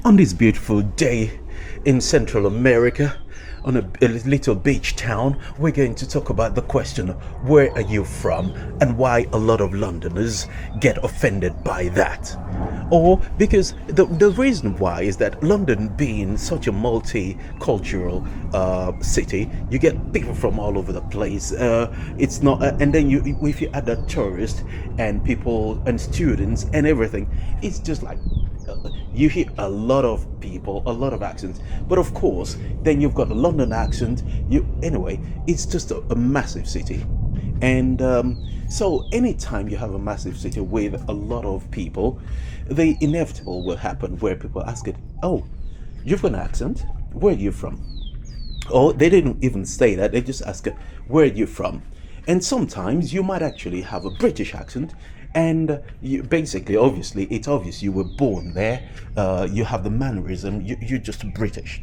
On this beautiful day in Central America, on a little beach town, we're going to talk about the question, where are you from, and why a lot of Londoners get offended by that. Or because the reason why is that London being such a multicultural city, you get people from all over the place. It's not, and then if you add the tourists and people and students and everything, it's just like you hear a lot of people, a lot of accents, but of course then you've got a London accent. You anyway, it's just a massive city. And so anytime you have a massive city with a lot of people, the inevitable will happen where people ask it, oh, you've got an accent, where are you from? Or they didn't even say that, they just ask, where are you from? And sometimes you might actually have a British accent, and you basically, obviously, it's obvious you were born there, you have the mannerism, you're just British.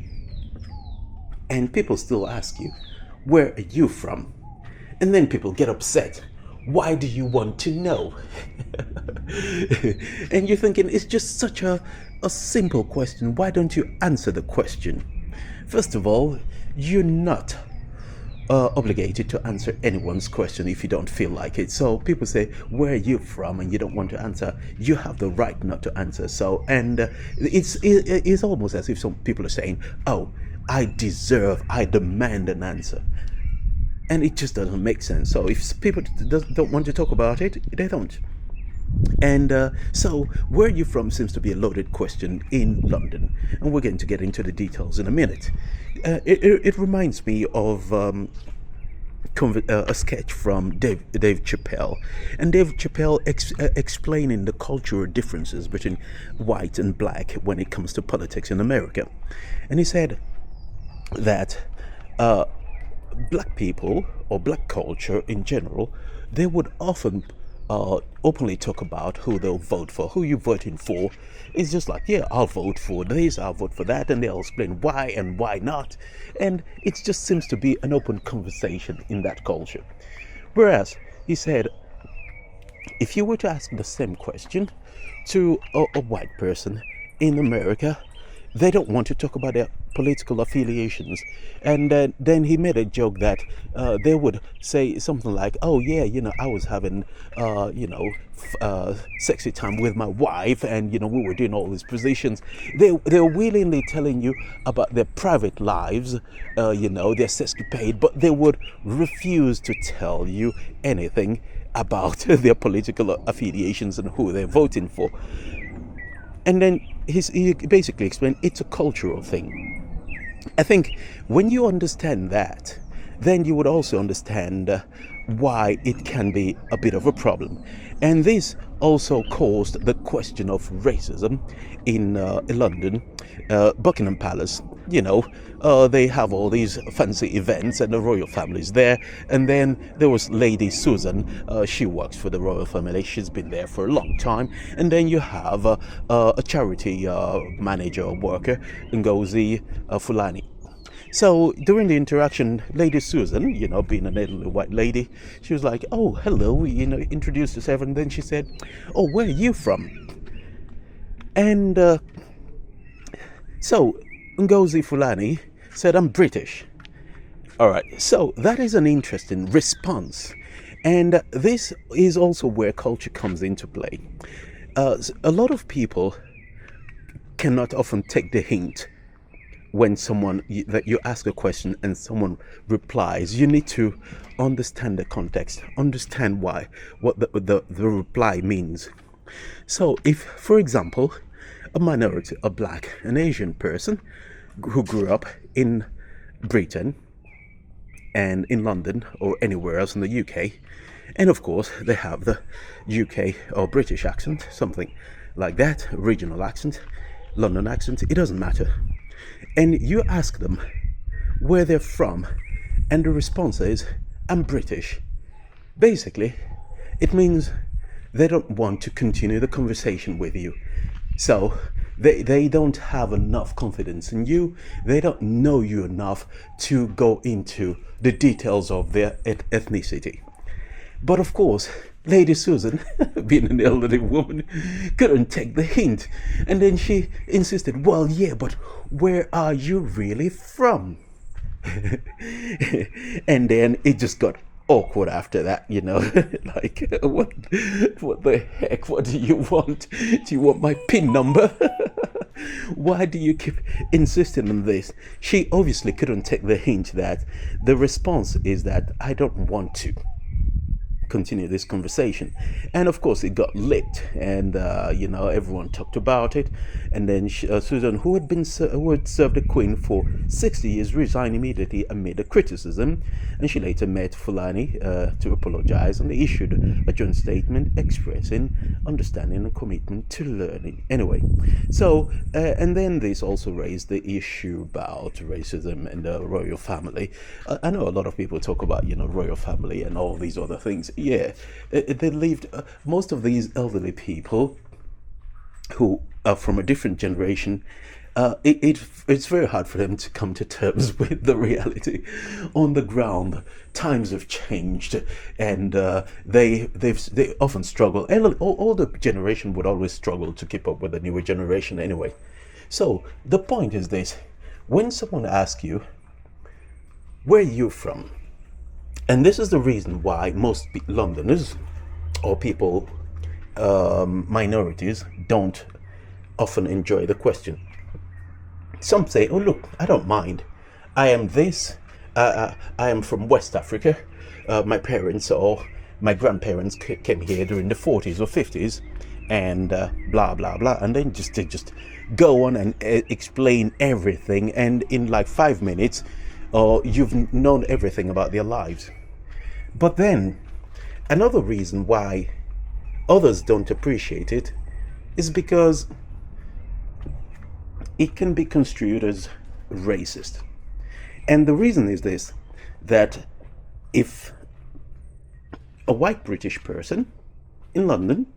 And people still ask you, where are you from? And then people get upset. Why do you want to know? And you're thinking, it's just such a simple question. Why don't you answer the question? First of all, you're not obligated to answer anyone's question if you don't feel like it. So people say, where are you from? And you don't want to answer. You have the right not to answer. So, and it's almost as if some people are saying, oh, I demand an answer. And it just doesn't make sense. So if people don't want to talk about it, they don't. And so, where are you from seems to be a loaded question in London, and we're going to get into the details in a minute. It reminds me of a sketch from Dave Chappelle, and Dave Chappelle explaining the cultural differences between white and black when it comes to politics in America. And he said that black people or black culture in general, they would often openly talk about who they'll vote for, who you're voting for. It's just like, yeah, I'll vote for this, I'll vote for that, and they'll explain why and why not. And it just seems to be an open conversation in that culture. Whereas he said, if you were to ask the same question to a white person in America, they don't want to talk about their political affiliations. And then he made a joke that they would say something like, oh yeah, I was having sexy time with my wife, and we were doing all these positions. They're willingly telling you about their private lives, their sexcapade, but they would refuse to tell you anything about their political affiliations and who they're voting for. And then he basically explained it's a cultural thing. I think when you understand that, then you would also understand why it can be a bit of a problem. And this also caused the question of racism in London, Buckingham Palace. They have all these fancy events and the royal family's there. And then there was Lady Susan. She works for the royal family. She's been there for a long time. And then you have a charity manager or worker, Ngozi Fulani. So during the interaction, Lady Susan, being an elderly white lady, she was like, oh, hello, introduced herself. And then she said, oh, where are you from? And so Ngozi Fulani said, I'm British. All right, so that is an interesting response. And this is also where culture comes into play. A lot of people cannot often take the hint when that you ask a question and someone replies. You need to understand the context, understand what the reply means. So if, for example, a minority, a black, an Asian person who grew up in Britain and in London or anywhere else in the UK, and of course they have the UK or British accent, something like that, regional accent, London accent, it doesn't matter. And you ask them where they're from, and the response is, I'm British. Basically, it means they don't want to continue the conversation with you. So they don't have enough confidence in you. They don't know you enough to go into the details of their ethnicity. But of course, Lady Susan, being an elderly woman, couldn't take the hint. And then she insisted, well, yeah, but where are you really from? And then it just got awkward after that, like, what the heck? What do you want? Do you want my PIN number? Why do you keep insisting on this? She obviously couldn't take the hint that the response is that I don't want to continue this conversation. And of course it got lit, and everyone talked about it. And then Susan, who had served the Queen for 60 years, resigned immediately amid the criticism, and she later met Fulani to apologize, and they issued a joint statement expressing understanding and commitment to learning. Anyway, so and then this also raised the issue about racism in the royal family. I know a lot of people talk about royal family and all these other things. Yeah, they lived, most of these elderly people who are from a different generation, it's very hard for them to come to terms with the reality on the ground. Times have changed, and they often struggle. Older generation would always struggle to keep up with the newer generation anyway. So the point is this: when someone asks you, where are you from? And this is the reason why most Londoners or people, minorities, don't often enjoy the question. Some say, oh, look, I don't mind. I am this. I am from West Africa. My parents or my grandparents came here during the 40s or 50s, and blah, blah, blah. And then they just go on and explain everything. And in like 5 minutes, you've known everything about their lives. But then, another reason why others don't appreciate it is because it can be construed as racist. And the reason is this, that if a white British person in London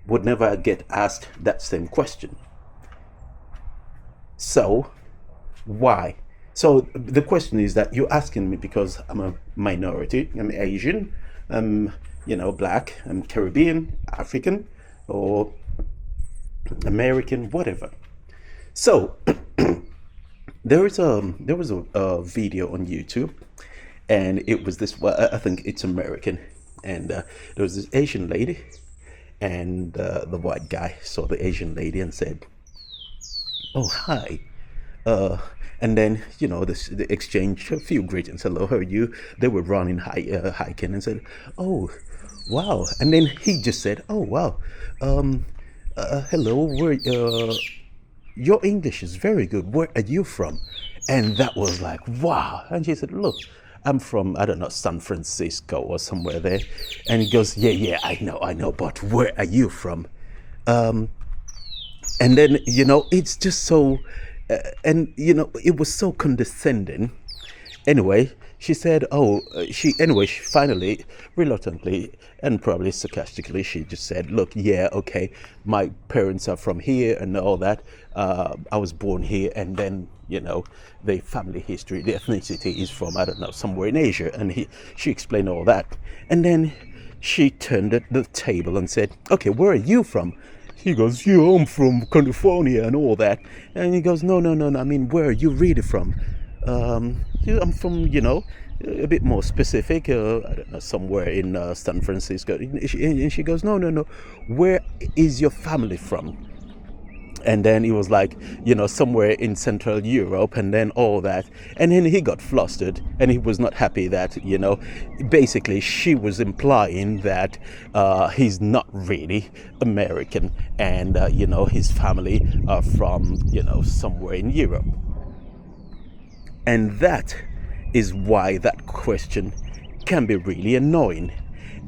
would never get asked that same question. So, why? So the question is that you're asking me because I'm a minority, I'm Asian, I'm black, I'm Caribbean, African, or American, whatever. So there was a video on YouTube, and it was this. Well, I think it's American, and there was this Asian lady, and the white guy saw the Asian lady and said, "Oh, hi." And then, they exchanged a few greetings. Hello, how are you? They were running, hiking, and said, oh, wow. And then he just said, oh, wow. Hello, your English is very good. Where are you from? And that was like, wow. And she said, look, I'm from, I don't know, San Francisco or somewhere there. And he goes, yeah, I know, but where are you from? And then, it's just so... it was so condescending. Anyway, she said, she finally, reluctantly and probably sarcastically, she just said, look, yeah, okay, my parents are from here and all that. I was born here, and then, the family history, the ethnicity is from, I don't know, somewhere in Asia. And she explained all that. And then she turned at the table and said, okay, where are you from? He goes, yeah, I'm from California and all that. And he goes, no, I mean, where are you really from? I'm from, a bit more specific, I don't know, somewhere in San Francisco. And she goes, no, where is your family from? And then he was like, somewhere in Central Europe, and then all that. And then he got flustered, and he was not happy that, basically she was implying that he's not really American, and, his family are from, somewhere in Europe. And that is why that question can be really annoying.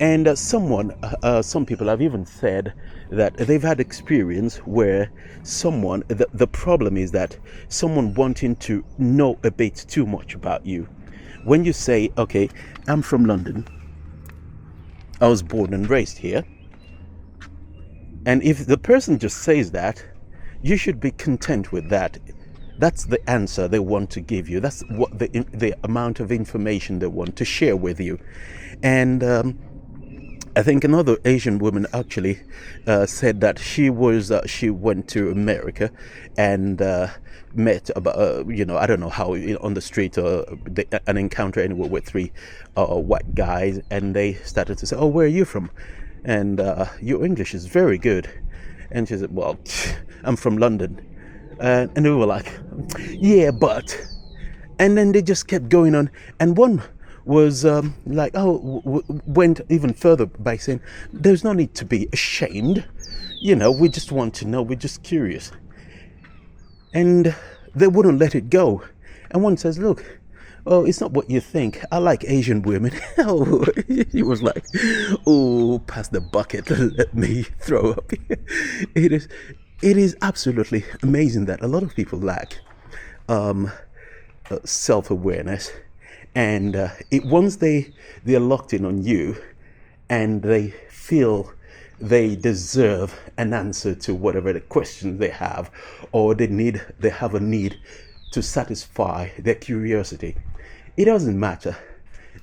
And some people have even said that they've had experience where the problem is that someone wanting to know a bit too much about you. When you say, okay, I'm from London, I was born and raised here. And if the person just says that, you should be content with that. That's the answer they want to give you. That's what the amount of information they want to share with you. And I think another Asian woman actually said that she went to America and met about I don't know how on the street an encounter anywhere with three white guys, and they started to say, "Oh, where are you from?" And your English is very good. And she said, "Well, I'm from London," and they were like, "Yeah, but." And then they just kept going on, and one was went even further by saying, "There's no need to be ashamed, we just want to know, we're just curious." And they wouldn't let it go. And one says, "Look, oh, it's not what you think. I like Asian women." Oh, he was like, "Oh, pass the bucket, let me throw up." It is absolutely amazing that a lot of people lack self-awareness, and once they're locked in on you, and they feel they deserve an answer to whatever the question they have, or they have a need to satisfy their curiosity. It doesn't matter.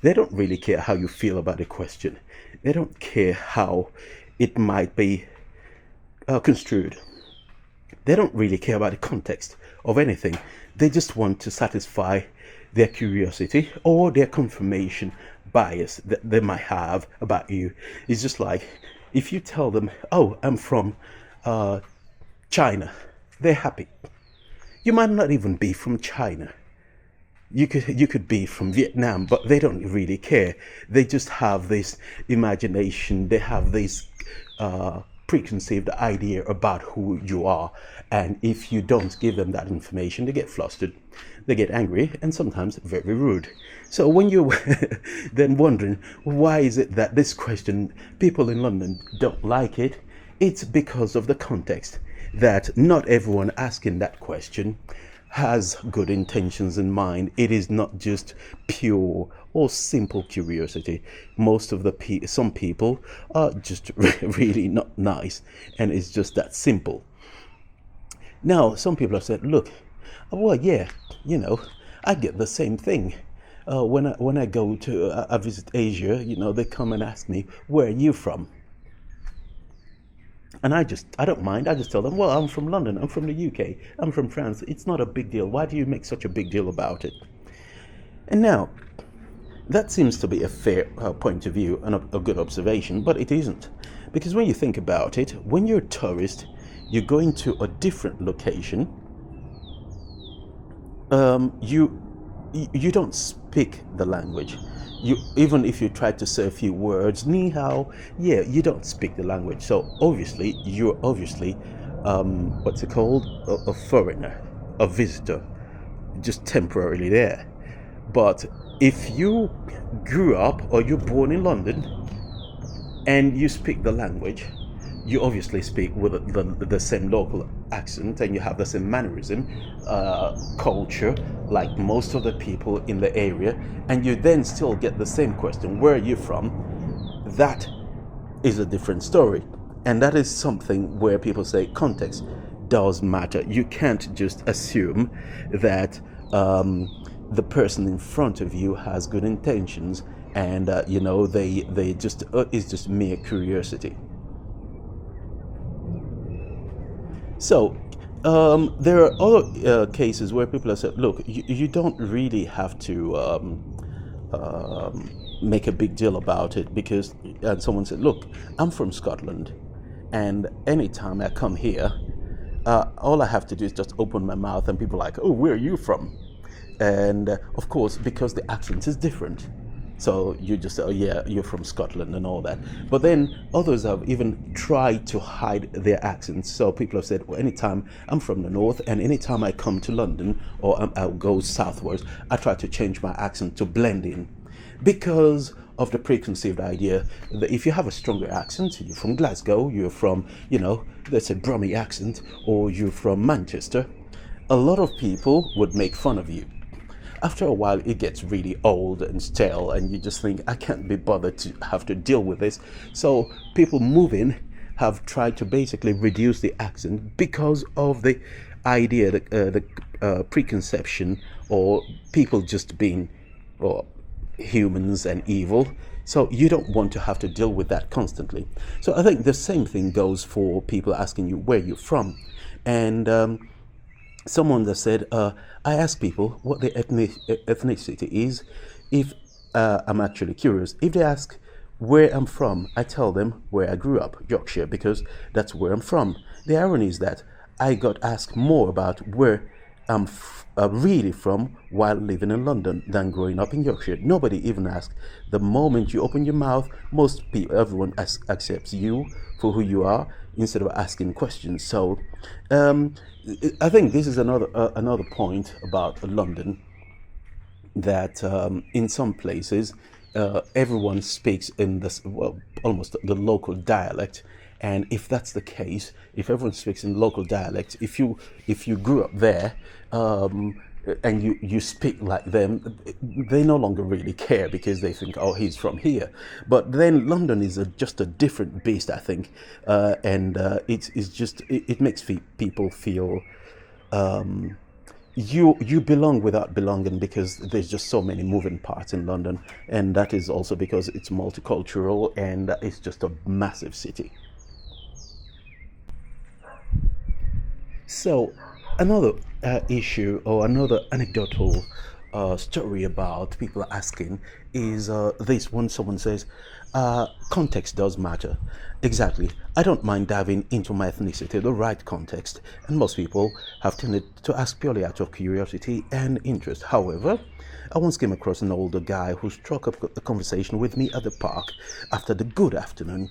They don't really care how you feel about the question. They don't care how it might be construed. They don't really care about the context of anything. They just want to satisfy their curiosity or their confirmation bias that they might have about you. It's just like if you tell them, "Oh, I'm from China," they're happy. You might not even be from China. You could be from Vietnam, but they don't really care. They just have this imagination. They have this preconceived idea about who you are. And if you don't give them that information, they get flustered, they get angry, and sometimes very rude. So when you're then wondering, why is it that this question, people in London don't like it? It's because of the context, that not everyone asking that question has good intentions in mind. It is not just pure or simple curiosity. Most of some people are just really not nice, and it's just that simple. Now, some people have said, "Look, well, yeah, I get the same thing. When I go to I visit Asia, they come and ask me, 'Where are you from?' And I don't mind. I just tell them, 'Well, I'm from London. I'm from the UK. I'm from France.' It's not a big deal. Why do you make such a big deal about it?" And now, that seems to be a fair point of view and a good observation, but it isn't. Because when you think about it, when you're a tourist, you're going to a different location. You don't speak the language. Even if you try to say a few words, "Ni hao," yeah, you don't speak the language. So obviously, you're what's it called? A foreigner, a visitor, just temporarily there. But if you grew up or you're born in London and you speak the language, you obviously speak with the same local accent, and you have the same mannerism, culture, like most of the people in the area, and you then still get the same question, "Where are you from?" That is a different story. And that is something where people say context does matter. You can't just assume that the person in front of you has good intentions, and they just it's just mere curiosity. So there are other cases where people have said, "Look, you don't really have to make a big deal about it," because and someone said, "Look, I'm from Scotland, and anytime I come here, all I have to do is just open my mouth, and people are like, 'Oh, where are you from?' And of course, because the accent is different, so you just say, 'Oh yeah, you're from Scotland,' and all that. But then others have even tried to hide their accents. So people have said, "Well, anytime I'm from the north, and anytime I come to London or I'll go southwards, I try to change my accent to blend in," because of the preconceived idea that if you have a stronger accent, you're from Glasgow, you're from, let's say Brummie accent, or you're from Manchester, a lot of people would make fun of you. After a while, it gets really old and stale, and you just think, "I can't be bothered to have to deal with this." So people moving have tried to basically reduce the accent because of the idea, the preconception, or people just being, or humans and evil, So you don't want to have to deal with that constantly. So I think the same thing goes for people asking you where you're from. And someone that said, I ask people what their ethnicity is if I'm actually curious. If they ask where I'm from, I tell them where I grew up, Yorkshire, because that's where I'm from. The irony is that I got asked more about where I'm really from while living in London than growing up in Yorkshire. Nobody even asked. The moment you open your mouth, most people, everyone accepts you for who you are instead of asking questions. So, I think this is another point about London, that in some places everyone speaks in this, well, almost the local dialect. And if that's the case, if everyone speaks in local dialect, if you grew up there, and you speak like them, they no longer really care because they think, oh, he's from here. But then London is just a different beast, I think, and it's just it makes people feel you belong without belonging, because there's just so many moving parts in London, and that is also because it's multicultural and it's just a massive city. So, another issue or another anecdotal story about people asking is this one. Someone says, context does matter. Exactly. I don't mind diving into my ethnicity, the right context, and most people have tended to ask purely out of curiosity and interest. However, I once came across an older guy who struck up a conversation with me at the park after the good afternoon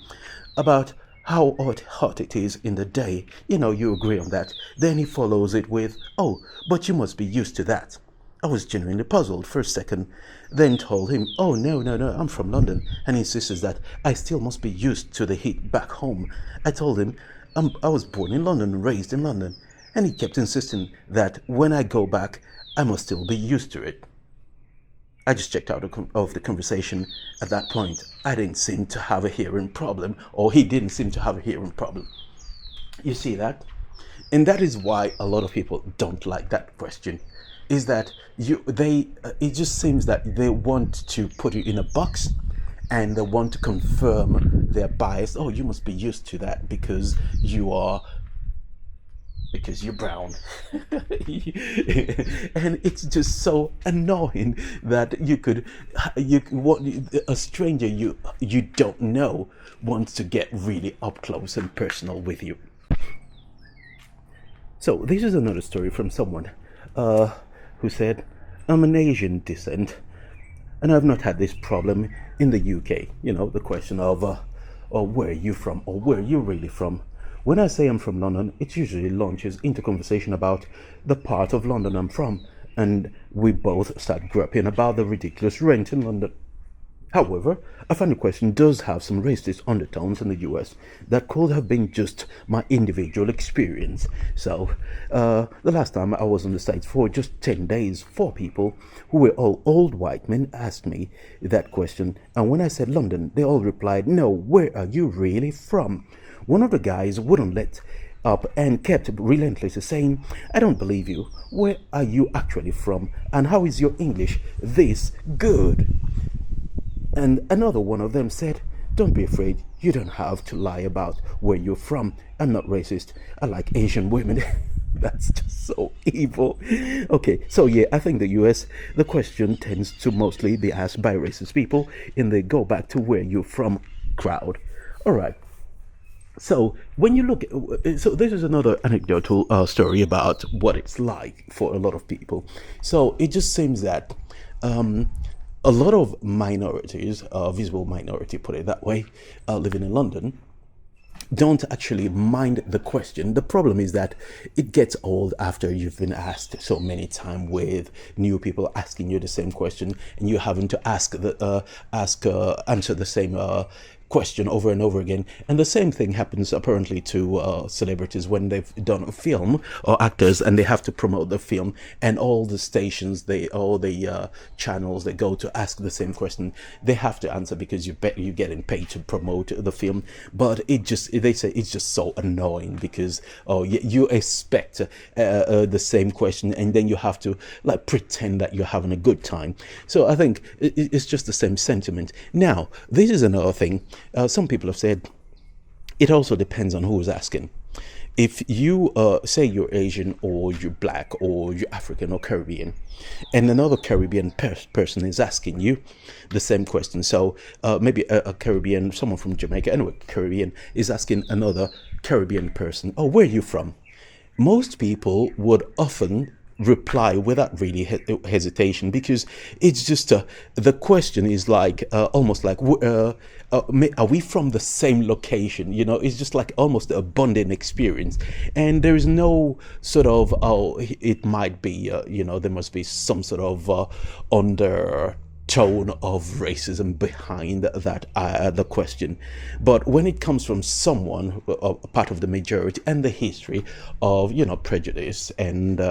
about how hot it is in the day. You know, you agree on that. Then he follows it with, oh, but you must be used to that. I was genuinely puzzled for a second, then told him, oh, no, no, no, I'm from London, and he insisted that I still must be used to the heat back home. I told him I was born in London and raised in London, and he kept insisting that when I go back, I must still be used to it. I just checked out of the conversation at that point. I didn't seem to have a hearing problem, or he didn't seem to have a hearing problem. You see that? And that is why a lot of people don't like that question. Is that it just seems that they want to put you in a box, and they want to confirm their bias. Oh, you must be used to that because you're brown. And it's just so annoying that what a stranger you don't know wants to get really up close and personal with you. So this is another story from someone who said, I'm an Asian descent, and I've not had this problem in the UK. You know, the question of or where are you from, or where are you really from. When I say I'm from London, it usually launches into conversation about the part of London I'm from, and we both start groping about the ridiculous rent in London. However, I find the question does have some racist undertones in the US that could have been just my individual experience. So, the last time I was in the States for just 10 days, 4 people who were all old white men asked me that question, and when I said London, they all replied, no, where are you really from? One of the guys wouldn't let up and kept relentlessly saying, I don't believe you. Where are you actually from? And how is your English this good? And another one of them said, don't be afraid, you don't have to lie about where you're from. I'm not racist. I like Asian women. That's just so evil. Okay, so yeah, I think the US, the question tends to mostly be asked by racist people in the go back to where you're from crowd. All right. So when you look at, so this is another anecdotal story about what it's like for a lot of people. So it just seems that a lot of minorities, visible minority, put it that way, living in London, don't actually mind the question. The problem is that it gets old after you've been asked so many times, with new people asking you the same question, and you having to answer the same question over and over again. And the same thing happens apparently to celebrities when they've done a film, or actors, and they have to promote the film, and all the stations, all the channels they go to ask the same question. They have to answer because you're getting paid to promote the film. But they say it's just so annoying because you expect the same question, and then you have to like pretend that you're having a good time. So I think it's just the same sentiment. Now, this is another thing. Some people have said it also depends on who's asking. If you say you're Asian, or you're black, or you're African or Caribbean, and another Caribbean person is asking you the same question, so maybe a Caribbean, someone from Jamaica, anyway, Caribbean, is asking another Caribbean person, oh, where are you from? Most people would often reply without really hesitation, because it's just the question is like almost like are we from the same location? It's just like almost a bonding experience, and there is no sort of it might be there must be some sort of undertone of racism behind that the question. But when it comes from someone part of the majority, and the history of prejudice and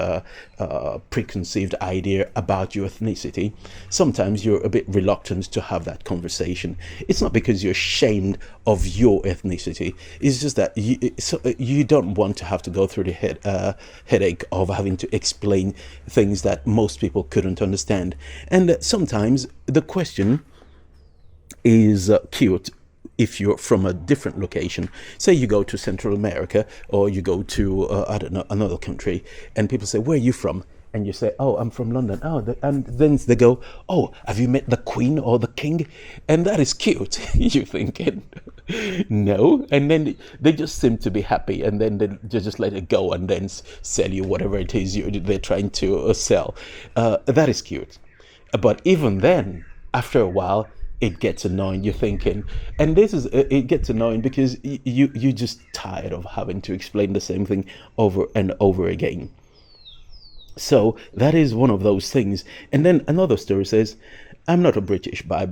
preconceived idea about your ethnicity, sometimes you're a bit reluctant to have that conversation. It's not because you're ashamed of your ethnicity, it's just that you don't want to have to go through the headache of having to explain things that most people couldn't understand. And sometimes the question is cute if you're from a different location. Say you go to Central America, or you go to I don't know, another country, and people say, where are you from? And you say, oh, I'm from London. And then they go, oh, have you met the Queen or the King? And that is cute. You're thinking, no. And then they just seem to be happy, and then they just let it go, and then sell you whatever it is they're trying to sell. That is cute. But even then, after a while, it gets annoying. You're thinking, and it gets annoying because you're just tired of having to explain the same thing over and over again. So that is one of those things. And then another story says, I'm not British by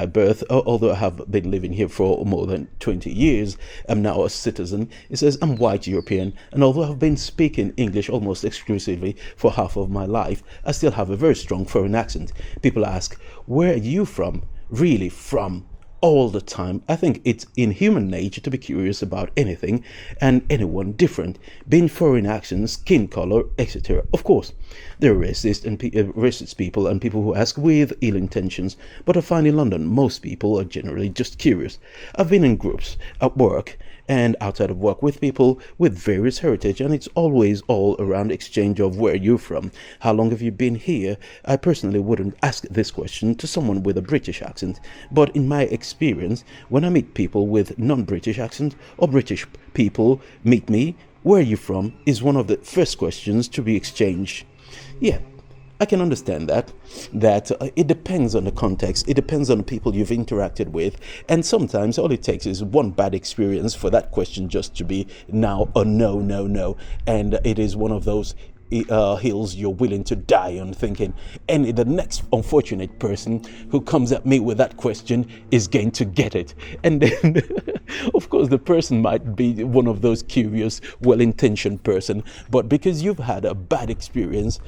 birth, although I have been living here for more than 20 years. I'm now a citizen. It says, I'm white European, and although I've been speaking English almost exclusively for half of my life, I still have a very strong foreign accent. People ask, where are you from? Really from? All the time. I think it's in human nature to be curious about anything and anyone different, being foreign accents, skin color, etc. Of course, there are racist people and people who ask with ill intentions, but I find in London most people are generally just curious. I've been in groups at work and outside of work with people with various heritage, and it's always all around exchange of where you're from, how long have you been here. I personally wouldn't ask this question to someone with a British accent, but in my experience, when I meet people with non-British accent, or British people meet me, where are you from is one of the first questions to be exchanged. Yeah, I can understand that it depends on the context, it depends on the people you've interacted with, and sometimes all it takes is one bad experience for that question just to be now a no, and it is one of those hills you're willing to die on, thinking, and the next unfortunate person who comes at me with that question is going to get it. And then of course the person might be one of those curious, well-intentioned person, but because you've had a bad experience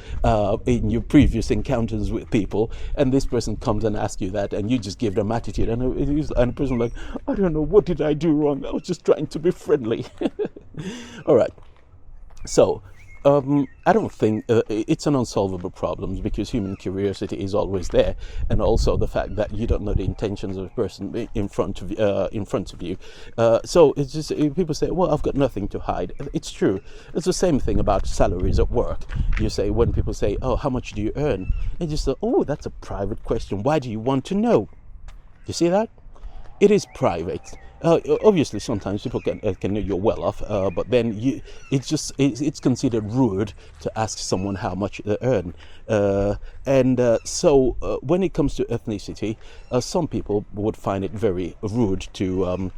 in your previous encounters with people, and this person comes and asks you that, and you just give them attitude, and the person like, I don't know, what did I do wrong? I was just trying to be friendly. All right, so I don't think it's an unsolvable problem, because human curiosity is always there, and also the fact that you don't know the intentions of a person in front of you. So it's just, people say, well, I've got nothing to hide. It's true. It's the same thing about salaries at work. You say, when people say, oh, how much do you earn? And you say, oh, that's a private question. Why do you want to know? You see that? It is private. Obviously, sometimes people can know you're well off, but then it's considered rude to ask someone how much they earn. So when it comes to ethnicity, some people would find it very rude to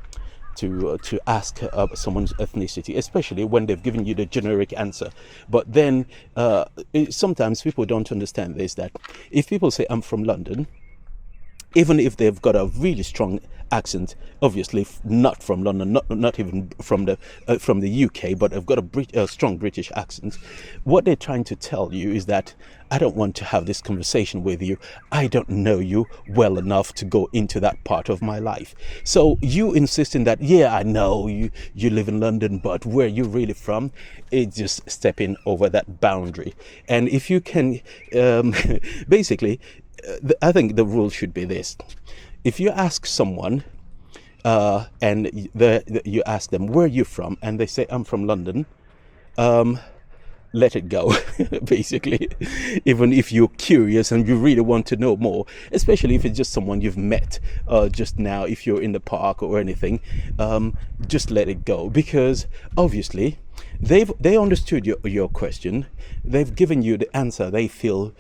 ask someone's ethnicity, especially when they've given you the generic answer. But then sometimes people don't understand this, that if people say, I'm from London, even if they've got a really strong accent, obviously not from London, not even from the UK, but have got a strong British accent. What they're trying to tell you is that I don't want to have this conversation with you. I don't know you well enough to go into that part of my life. So you insisting that, yeah, I know you live in London, but where you really from? It's just stepping over that boundary. And if you can, basically, I think the rule should be this: if you ask someone and you ask them, where are you from, and they say, I'm from London, let it go. Basically, even if you're curious and you really want to know more, especially if it's just someone you've met just now, if you're in the park or anything, just let it go, because obviously they understood your question. They've given you the answer they feel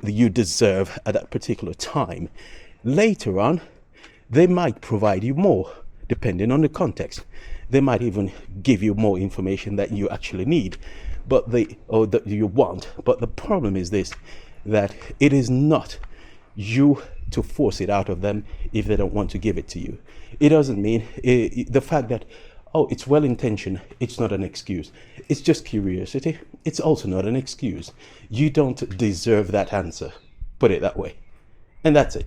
you deserve at that particular time. Later on, they might provide you more, depending on the context. They might even give you more information that you actually need, that you want. But the problem is this: that it is not you to force it out of them if they don't want to give it to you. It doesn't mean the fact that, oh, it's well intentioned, it's not an excuse. It's just curiosity. It's also not an excuse. You don't deserve that answer. Put it that way. And that's it.